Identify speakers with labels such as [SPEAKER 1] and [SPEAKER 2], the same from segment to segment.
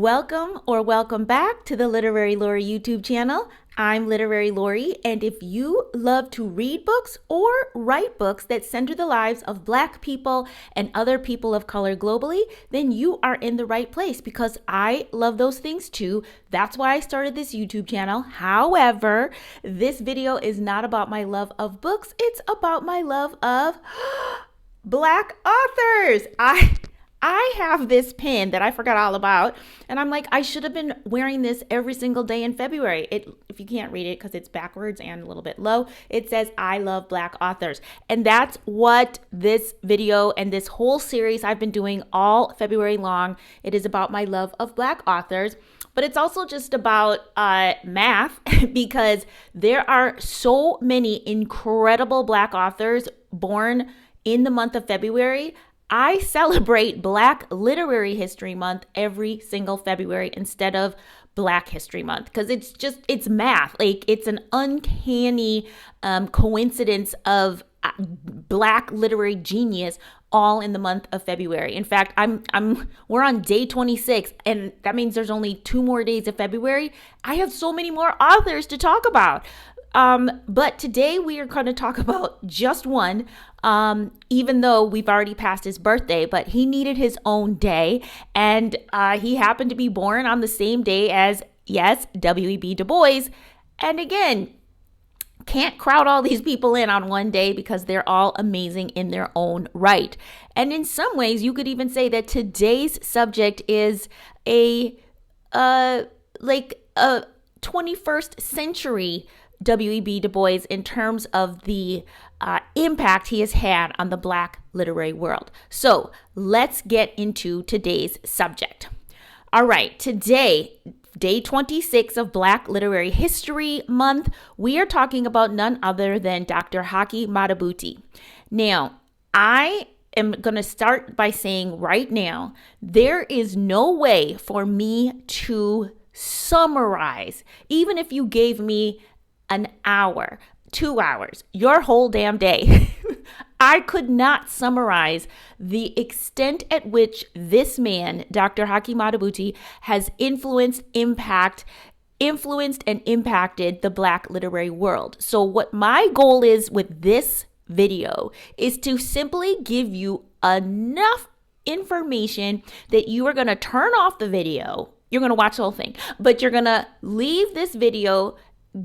[SPEAKER 1] Welcome or welcome back to the Literary Lori YouTube channel. I'm Literary Lori, and if you love to read books or write books that center the lives of Black people and other people of color globally, then you are in the right place because I love those things too. That's why I started this YouTube channel. However, this video is not about my love of books. It's about my love of Black authors. I have this pin that I forgot all about, and I'm like, I should have been wearing this every single day in February. If you can't read it because it's backwards and a little bit low, it says, I love Black authors. And that's what this video and this whole series I've been doing all February long. It is about my love of Black authors, but it's also just about math because there are so many incredible Black authors born in the month of February. I celebrate Black Literary History Month every single February instead of Black History Month because it's math. Like, it's an uncanny coincidence of Black literary genius all in the month of February. In fact, we're on day 26, and that means there's only 2 more days of February. I have so many more authors to talk about. But today we are going to talk about just one, even though we've already passed his birthday, but he needed his own day. And he happened to be born on the same day as, yes, W.E.B. Du Bois. And again, can't crowd all these people in on one day because they're all amazing in their own right. And in some ways, you could even say that today's subject is a 21st century W.E.B. Du Bois in terms of the impact he has had on the Black literary world. So let's get into today's subject. All right, today, day 26 of Black Literary History Month, we are talking about none other than Dr. Haki Madhubuti. Now, I am going to start by saying right now, there is no way for me to summarize, even if you gave me an hour, 2 hours, your whole damn day. I could not summarize the extent at which this man, Dr. Haki Madhubuti, has influenced and impacted the Black literary world. So what my goal is with this video is to simply give you enough information that you are going to turn off the video. You're going to watch the whole thing, but you're going to leave this video,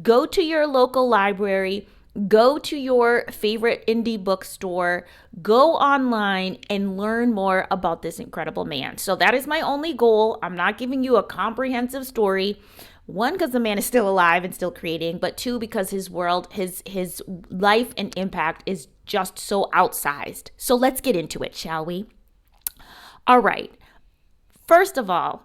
[SPEAKER 1] go to your local library, go to your favorite indie bookstore, go online and learn more about this incredible man. So that is my only goal. I'm not giving you a comprehensive story. 1, because the man is still alive and still creating, but 2, because his world, his life and impact is just so outsized. So let's get into it, shall we? All right. First of all,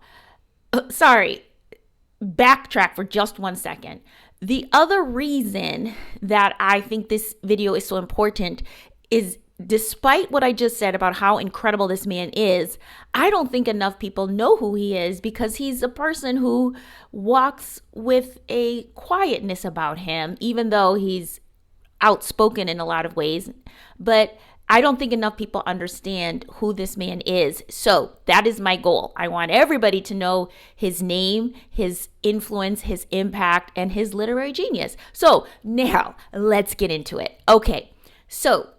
[SPEAKER 1] backtrack for just 1 second. The other reason that I think this video is so important is, despite what I just said about how incredible this man is, I don't think enough people know who he is because he's a person who walks with a quietness about him, even though he's outspoken in a lot of ways. But I don't think enough people understand who this man is. So that is my goal. I want everybody to know his name, his influence, his impact, and his literary genius. So now let's get into it. Okay, so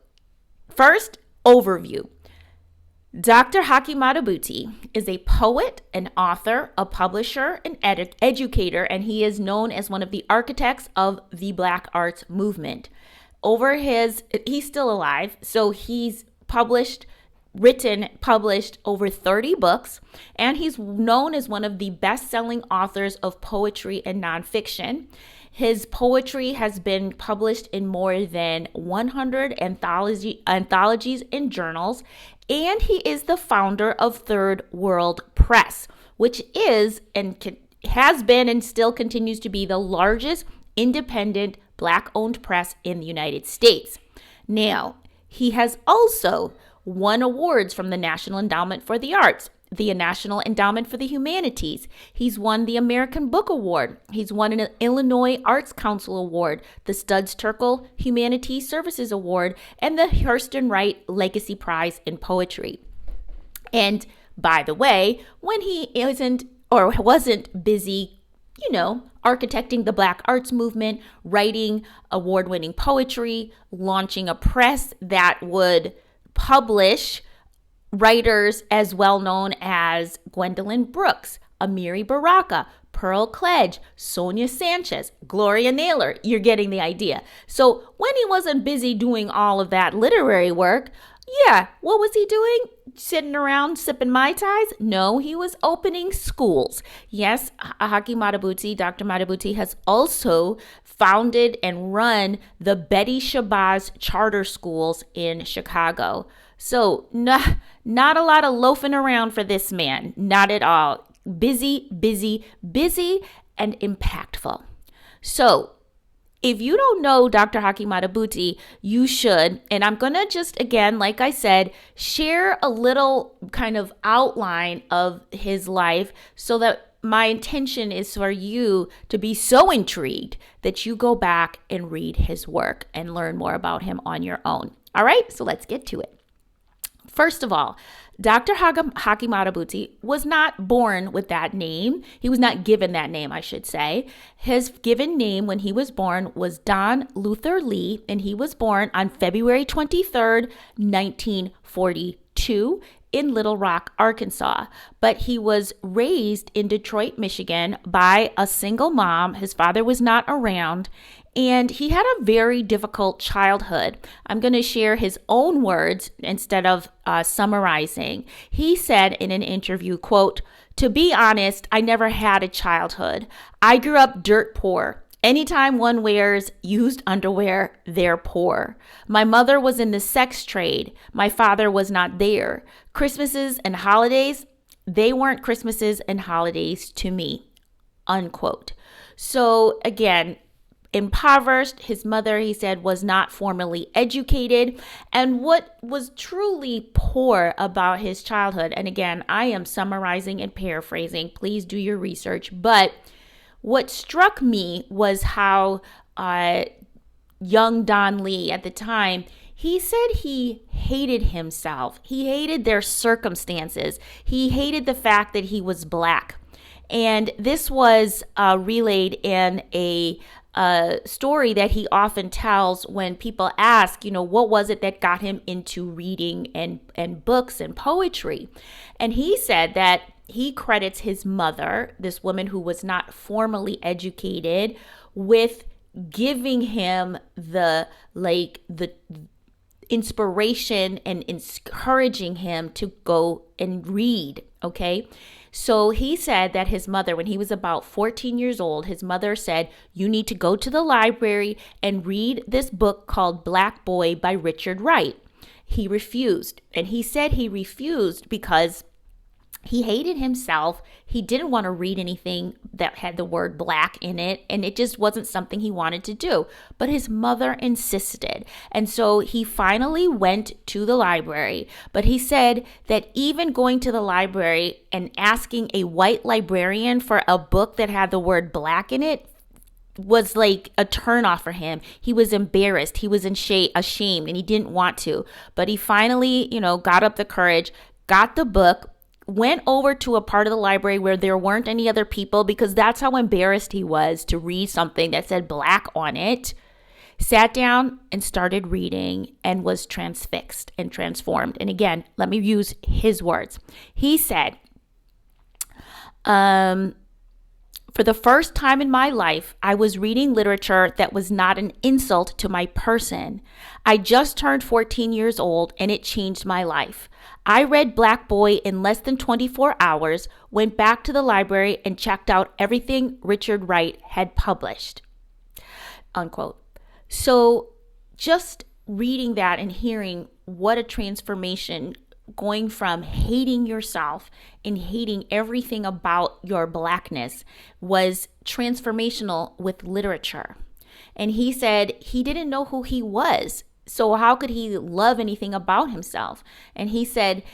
[SPEAKER 1] first, overview. Dr. Haki Madhubuti is a poet, an author, a publisher, an educator, and he is known as one of the architects of the Black arts movement. He's still alive, so he's published over 30 books, and he's known as one of the best-selling authors of poetry and nonfiction. His poetry has been published in more than 100 anthologies and journals, and he is the founder of Third World Press, which is and has been and still continues to be the largest independent Black-owned press in the United States. Now, he has also won awards from the National Endowment for the Arts, the National Endowment for the Humanities. He's won the American Book Award. He's won an Illinois Arts Council Award, the Studs Terkel Humanities Services Award, and the Hurston Wright Legacy Prize in Poetry. And by the way, when he isn't or wasn't busy, architecting the Black arts movement, writing award-winning poetry, launching a press that would publish writers as well known as Gwendolyn Brooks, Amiri Baraka, Pearl Cledge, Sonia Sanchez, Gloria Naylor. You're getting the idea. So when he wasn't busy doing all of that literary work, what was he doing? Sitting around sipping Mai Tais? No, he was opening schools. Yes, Haki Madhubuti, Dr. Madhubuti, has also founded and run the Betty Shabazz charter schools in Chicago. So not a lot of loafing around for this man. Not at all. Busy, busy, busy, and impactful. So if you don't know Dr. Haki Madhubuti, you should. And I'm going to just, again, like I said, share a little kind of outline of his life so that my intention is for you to be so intrigued that you go back and read his work and learn more about him on your own. All right, so let's get to it. First of all, Dr. Haki Madhubuti was not born with that name. He was not given that name, I should say. His given name when he was born was Don Luther Lee, and he was born on February 23rd, 1942 in Little Rock, Arkansas. But he was raised in Detroit, Michigan by a single mom. His father was not around, and he had a very difficult childhood. I'm going to share his own words instead of summarizing. He said in an interview, quote, "To be honest, I never had a childhood. I grew up dirt poor. Anytime one wears used underwear, they're poor. My mother was in the sex trade. My father was not there. Christmases and holidays, they weren't Christmases and holidays to me," unquote. So again, impoverished. His mother, he said, was not formally educated. And what was truly poor about his childhood, and again, I am summarizing and paraphrasing, please do your research, but what struck me was how young Don Lee at the time, he said he hated himself. He hated their circumstances. He hated the fact that he was Black. And this was relayed in a story that he often tells when people ask, what was it that got him into reading and books and poetry? And he said that he credits his mother, this woman who was not formally educated, with giving him the inspiration and encouraging him to go and read. Okay. So he said that his mother, when he was about 14 years old, his mother said, "You need to go to the library and read this book called Black Boy by Richard Wright." He refused. And he said he refused because he hated himself. He didn't want to read anything that had the word Black in it, and it just wasn't something he wanted to do. But his mother insisted. And so he finally went to the library. But he said that even going to the library and asking a white librarian for a book that had the word Black in it was like a turnoff for him. He was embarrassed. He was ashamed, and he didn't want to. But he finally, got up the courage, got the book, went over to a part of the library where there weren't any other people because that's how embarrassed he was to read something that said Black on it, sat down and started reading and was transfixed and transformed. And again, let me use his words. He said, for the first time in my life, I was reading literature that was not an insult to my person. I just turned 14 years old and it changed my life. I read Black Boy in less than 24 hours, went back to the library and checked out everything Richard Wright had published, unquote. So just reading that and hearing what a transformation, going from hating yourself and hating everything about your Blackness, was transformational with literature. And he said he didn't know who he was. So how could he love anything about himself? And he said,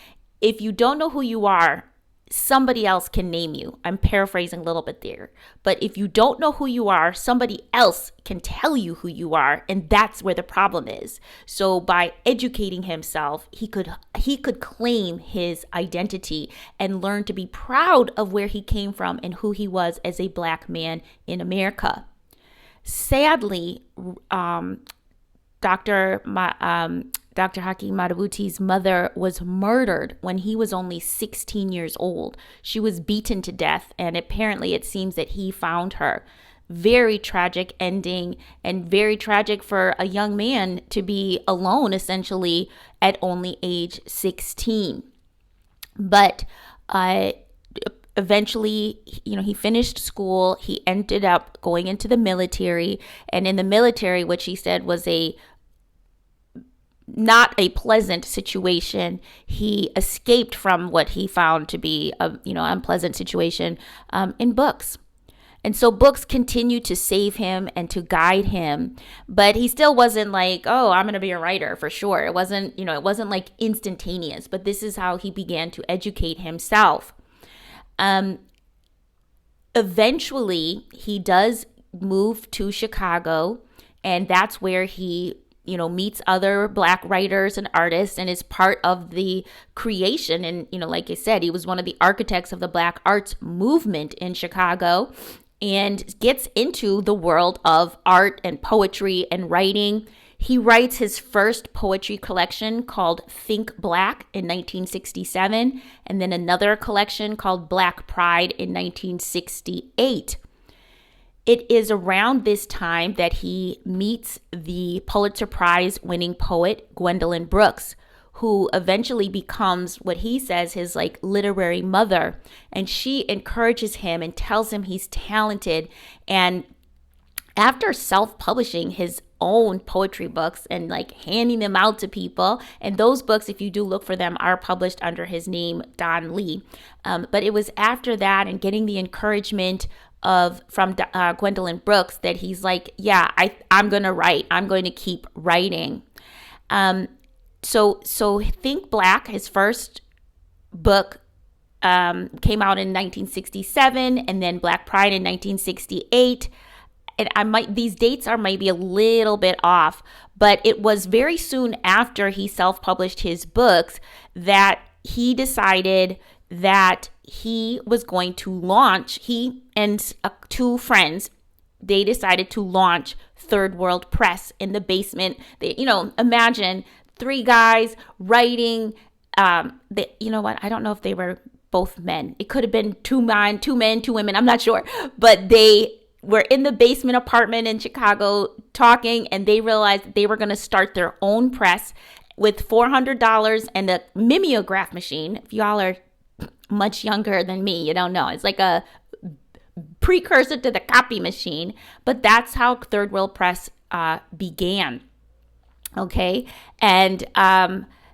[SPEAKER 1] if you don't know who you are, somebody else can name you. I'm paraphrasing a little bit there. But if you don't know who you are, somebody else can tell you who you are, and that's where the problem is. So by educating himself, he could claim his identity and learn to be proud of where he came from and who he was as a Black man in America. Sadly, Dr. Haki Madhubuti's mother was murdered when he was only 16 years old. She was beaten to death, and apparently it seems that he found her. Very tragic ending, and very tragic for a young man to be alone, essentially, at only age 16. But eventually, he finished school. He ended up going into the military, and in the military, which he said was not a pleasant situation, he escaped from what he found to be a unpleasant situation in books. And so books continue to save him and to guide him, but he still wasn't like, oh, I'm going to be a writer for sure. It wasn't like instantaneous, but this is how he began to educate himself. Eventually, he does move to Chicago, and that's where he meets other Black writers and artists and is part of the creation. And, like I said, he was one of the architects of the Black arts movement in Chicago and gets into the world of art and poetry and writing. He writes his first poetry collection called Think Black in 1967, and then another collection called Black Pride in 1968. It is around this time that he meets the Pulitzer Prize winning poet Gwendolyn Brooks, who eventually becomes what he says his literary mother. And she encourages him and tells him he's talented. And after self-publishing his own poetry books and handing them out to people, and those books, if you do look for them, are published under his name, Don Lee. But it was after that and getting the encouragement from Gwendolyn Brooks that he's like, yeah, I'm going to write. I'm going to keep writing. So Think Black, his first book, came out in 1967, and then Black Pride in 1968. And these dates are maybe a little bit off, but it was very soon after he self-published his books that he decided that he was going to launch, he and two friends, they decided to launch Third World Press in the basement. Imagine three guys writing, I don't know if they were both men. It could have been two men, two women, I'm not sure. But they were in the basement apartment in Chicago talking, and they realized that they were going to start their own press with $400 and a mimeograph machine. If y'all are much younger than me, you don't know. It's like a precursor to the copy machine, but that's how Third World Press began. Okay. And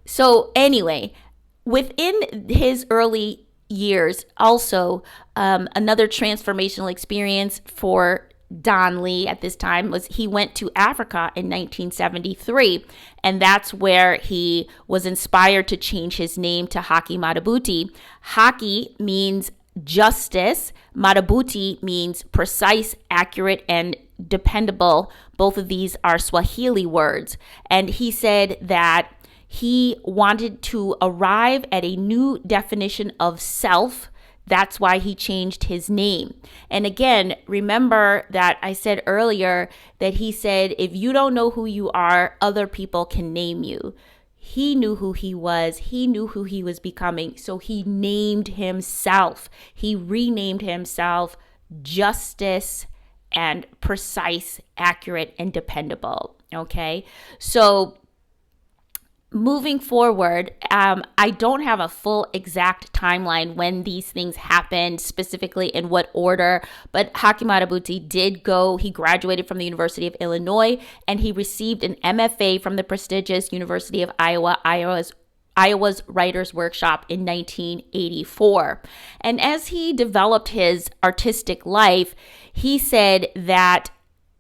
[SPEAKER 1] so anyway, within his early years, also another transformational experience for Don Lee at this time was he went to Africa in 1973, and that's where he was inspired to change his name to Haki Madhubuti. Haki means justice. Madhubuti means precise, accurate, and dependable. Both of these are Swahili words. And he said that he wanted to arrive at a new definition of self. That's why he changed his name. And again, remember that I said earlier that he said, if you don't know who you are, other people can name you. He knew who he was. He knew who he was becoming. So he named himself. He renamed himself Justice and Precise, Accurate, and Dependable. Okay. So moving forward, I don't have a full exact timeline when these things happened, specifically in what order, but Haki Madhubuti did go, he graduated from the University of Illinois, and he received an MFA from the prestigious University of Iowa's Writers Workshop in 1984. And as he developed his artistic life, he said that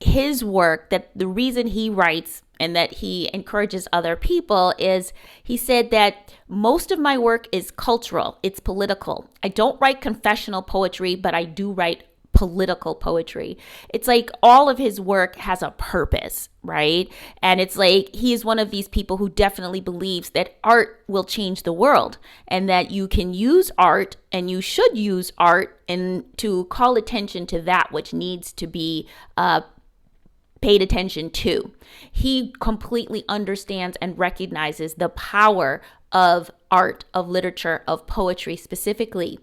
[SPEAKER 1] his work, that the reason he writes and that he encourages other people is he said that most of my work is cultural, it's political. I don't write confessional poetry, but I do write political poetry. It's like all of his work has a purpose, right? And it's like he is one of these people who definitely believes that art will change the world, and that you can use art, and you should use art, and to call attention to that which needs to be paid attention to. He completely understands and recognizes the power of art, of literature, of poetry specifically.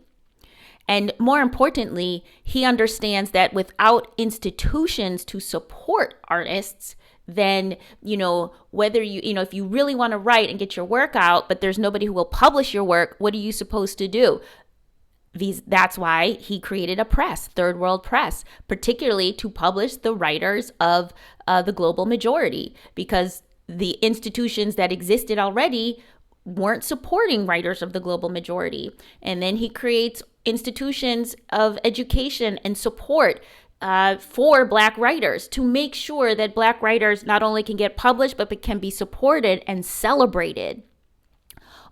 [SPEAKER 1] And more importantly, he understands that without institutions to support artists, then, whether if you really want to write and get your work out, but there's nobody who will publish your work, what are you supposed to do? That's why he created a press, Third World Press, particularly to publish the writers of the global majority, because the institutions that existed already weren't supporting writers of the global majority. And then he creates institutions of education and support for Black writers to make sure that Black writers not only can get published, but can be supported and celebrated.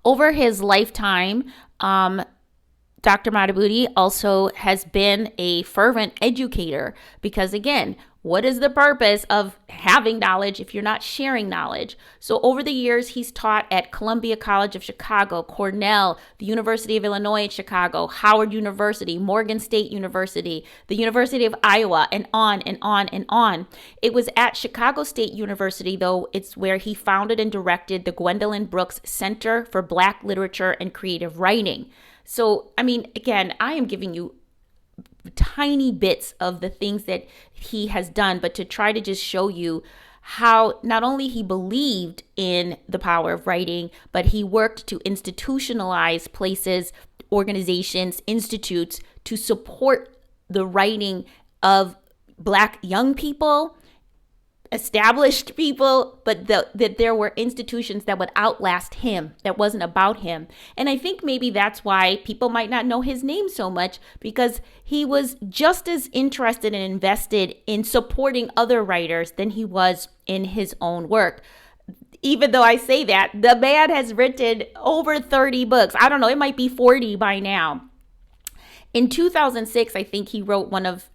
[SPEAKER 1] Over his lifetime, Dr. Madhubuti also has been a fervent educator, because again, what is the purpose of having knowledge if you're not sharing knowledge? So over the years, he's taught at Columbia College of Chicago, Cornell, the University of Illinois at Chicago, Howard University, Morgan State University, the University of Iowa, and on and on and on. It was at Chicago State University, though, it's where he founded and directed the Gwendolyn Brooks Center for Black Literature and Creative Writing. So, again, I am giving you tiny bits of the things that he has done, but to try to just show you how not only he believed in the power of writing, but he worked to institutionalize places, organizations, institutes to support the writing of Black young people, established people, but that there were institutions that would outlast him, that wasn't about him. And I think maybe that's why people might not know his name so much, because he was just as interested and invested in supporting other writers than he was in his own work. Even though I say that, the man has written over 30 books. I don't know, it might be 40 by now. In 2006, I think he wrote one of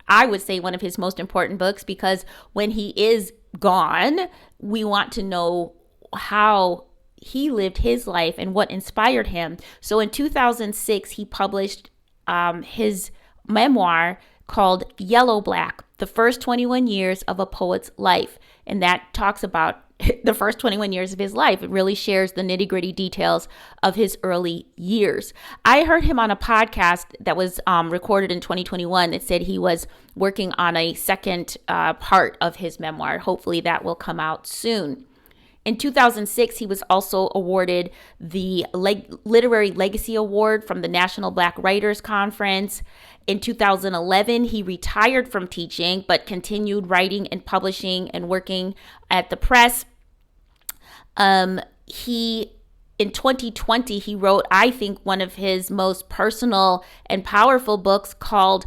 [SPEAKER 1] his most important books, because when he is gone, we want to know how he lived his life and what inspired him. So in 2006, he published his memoir called Yellow Black, The First 21 Years of a Poet's Life. And that talks about the first 21 years of his life. It really shares the nitty-gritty details of his early years. I heard him on a podcast that was recorded in 2021 that said he was working on a second part of his memoir. Hopefully that will come out soon. In 2006, he was also awarded the Literary Legacy Award from the National Black Writers Conference. In 2011, he retired from teaching, but continued writing and publishing and working at the press. In 2020, he wrote, I think, one of his most personal and powerful books called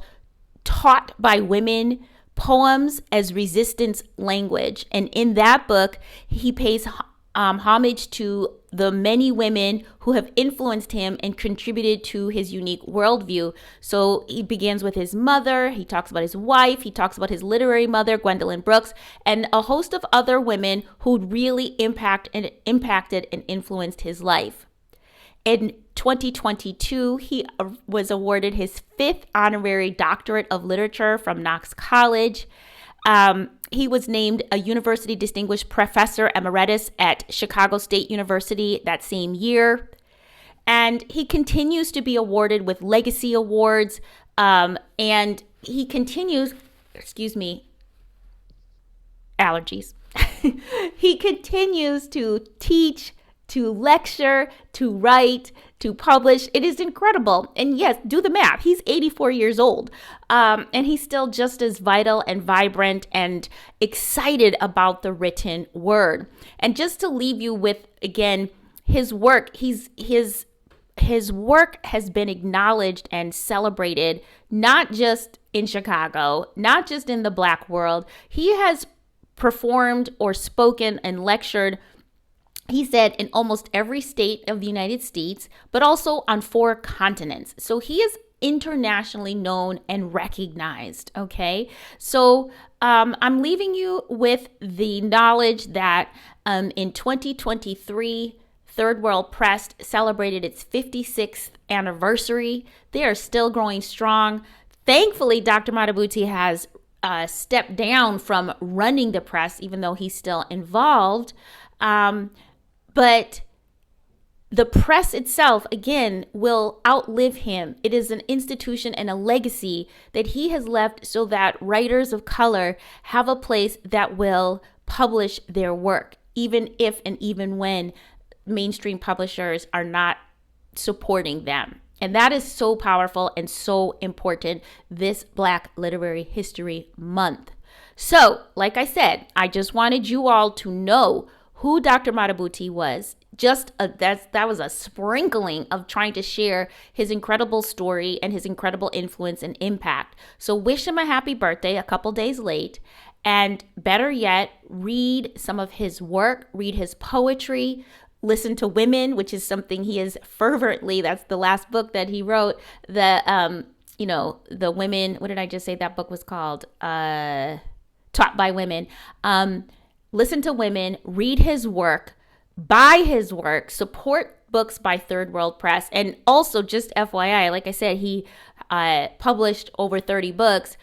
[SPEAKER 1] Taught by Women, Poems as Resistance Language. And in that book, he pays homage to the many women who have influenced him and contributed to his unique worldview. So he begins with his mother, he talks about his wife, he talks about his literary mother, Gwendolyn Brooks, and a host of other women who really impacted and influenced his life. In 2022, he was awarded his 5th honorary doctorate of literature from Knox College. He was named a University Distinguished Professor Emeritus at Chicago State University that same year. And he continues to be awarded with legacy awards. And he continues, allergies. He continues to teach, to lecture, to write, to publish. It is incredible. And yes, do the math. He's 84 years old. And he's still just as vital and vibrant and excited about the written word. And just to leave you with, again, his work, his work has been acknowledged and celebrated, not just in Chicago, not just in the Black world. He has performed or spoken and lectured, he said, in almost every state of the United States, but also on 4 continents. So he is internationally known and recognized. Okay. So I'm leaving you with the knowledge that in 2023, Third World Press celebrated its 56th anniversary. They are still growing strong. Thankfully, Dr. Madhubuti has stepped down from running the press, even though he's still involved. But the press itself, again, will outlive him. It is an institution and a legacy that he has left so that writers of color have a place that will publish their work, even if and even when mainstream publishers are not supporting them. And that is so powerful and so important this Black Literary History Month. So, like I said, I just wanted you all to know who Dr. Madhubuti was. That was a sprinkling of trying to share his incredible story and his incredible influence and impact. So wish him a happy birthday a couple days late. And better yet, read some of his work, read his poetry, listen to Women, which is something he is fervently, that's the last book that he wrote, the Women, what did I just say that book was called? Taught by Women. Listen to Women, read his work, buy his work, support books by Third World Press. And also, just FYI, like I said, he published over 30 books.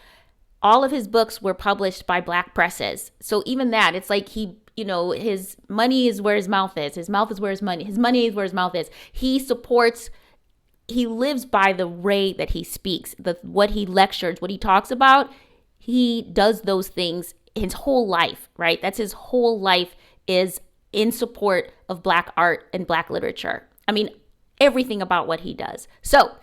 [SPEAKER 1] All of his books were published by Black presses. So even that, it's like his money is where his mouth is. His mouth is where his money is where his mouth is. He lives by the way that he speaks, what he lectures, what he talks about. He does those things his whole life, right? That's his whole life, is in support of Black art and Black literature. I mean, everything about what he does. So,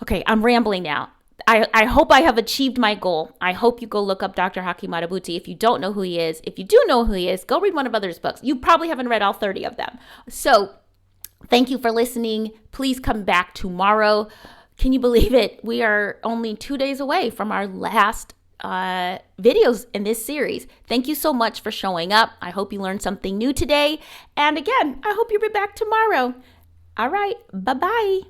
[SPEAKER 1] okay, I'm rambling now. I hope I have achieved my goal. I hope you go look up Dr. Haki Madhubuti. If you don't know who he is, if you do know who he is, go read one of others' books. You probably haven't read all 30 of them. So, thank you for listening. Please come back tomorrow. Can you believe it? We are only 2 days away from our last videos in this series. Thank you so much for showing up. I hope you learned something new today. And again, I hope you'll be back tomorrow. All right. Bye-bye.